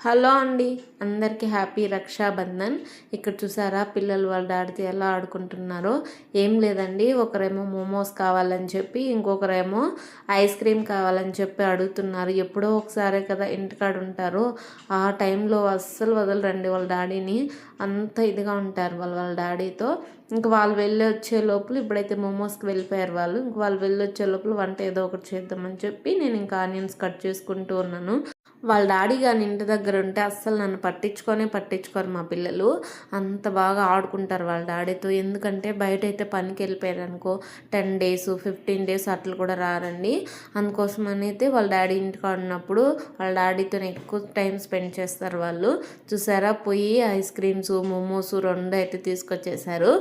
Hello అండి, అందరికీ happy Rakshabandhan. ఇక్కడ చూసారా పిల్లలు వాళ్ళ డాడీతో ఎలా ఆడుకుంటున్నారో. ఏం లేదండి, ఒకరేమో మోమోస్ కావాలని చెప్పి ఇంకొకరేమో ఐస్ క్రీమ్ కావాలని చెప్పి అడుగుతున్నారు. ఎప్పుడో ఒకసారే కదా ఇంటికాడ ఉంటారు, ఆ టైంలో అస్సలు వదలరండి వాళ్ళ డాడీని. అంత ఇదిగా ఉంటారు వాళ్ళ డాడీతో. ఇంక వాళ్ళు వెళ్ళి వచ్చే లోపల, ఇప్పుడైతే మోమోస్కి వెళ్ళిపోయారు వాళ్ళు. ఇంక వాళ్ళు వెళ్ళి వచ్చే లోపల వంట ఏదో ఒకటి చేద్దామని చెప్పి నేను ఇంకా ఆనియన్స్ కట్ చేసుకుంటూ ఉన్నాను. వాళ్ళ డాడీ కానీ ఇంటి దగ్గర ఉంటే అస్సలు నన్ను పట్టించుకోరు మా పిల్లలు. అంత బాగా ఆడుకుంటారు వాళ్ళ డాడీతో. ఎందుకంటే బయట అయితే పనికి వెళ్ళిపోయారు అనుకో, 10 days 15 days అట్లా కూడా రారండి. అందుకోసం అయితే వాళ్ళ డాడీ ఇంటికాడ ఉన్నప్పుడు వాళ్ళ డాడీతో ఎక్కువ టైం స్పెండ్ చేస్తారు వాళ్ళు. చూసారా, పోయి ఐస్ క్రీమ్స్ మోమోస్ 2 అయితే తీసుకొచ్చేసారు.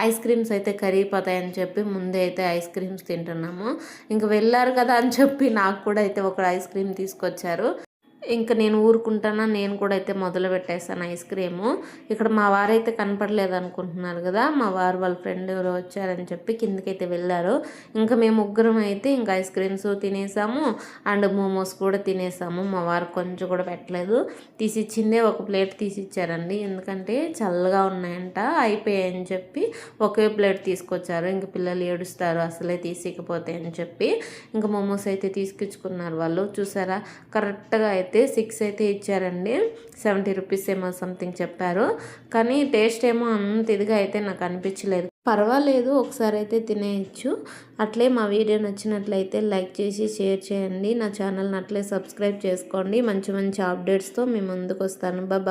ఐస్ క్రీమ్స్ అయితే కరిగిపోతాయని చెప్పి ముందే అయితే ఐస్ క్రీమ్స్ తింటున్నాము. ఇంక వెళ్ళారు కదా అని చెప్పి నాకు కూడా అయితే ఒక ఐస్ క్రీమ్ తీసుకొచ్చారు. ఇంకా నేను ఊరుకుంటానా, నేను కూడా అయితే మొదలు పెట్టేస్తాను ఐస్ క్రీము. ఇక్కడ మా వారైతే కనపడలేదు అనుకుంటున్నారు కదా, మా వారు వాళ్ళ ఫ్రెండ్ ఎవరో వచ్చారని చెప్పి కిందకైతే వెళ్ళారు. ఇంకా మేము ముగ్గురం అయితే ఇంకా ఐస్ క్రీమ్స్ తినేసాము అండ్ మోమోస్ కూడా తినేసాము. మా వారు కొంచెం కూడా పెట్టలేదు, తీసిచ్చిందే ఒక ప్లేట్ తీసిచ్చారండి. ఎందుకంటే చల్లగా ఉన్నాయంట, అయిపోయాయని చెప్పి ఒకే ప్లేట్ తీసుకొచ్చారు. ఇంక పిల్లలు ఏడుస్తారు అసలే తీసికపోతే అని చెప్పి. ఇంకా మోమోస్ అయితే తీసుకొచ్చుకున్నారు వాళ్ళు. చూసారా, కరెక్ట్గా అయితే 6 అయితే ఇచ్చారండి. 70 రూపీస్ ఏమో సంథింగ్ చెప్పారు. కానీ టేస్ట్ ఏమో అంత ఇదిగా అయితే నాకు అనిపించలేదు. పర్వాలేదు, ఒకసారి అయితే తినేయచ్చు. అట్లే మా వీడియో నచ్చినట్లయితే లైక్ చేసి షేర్ చేయండి. నా ఛానల్ని అట్లే సబ్స్క్రైబ్ చేసుకోండి. మంచి మంచి అప్డేట్స్తో మీ ముందుకు వస్తాను. బాయ్.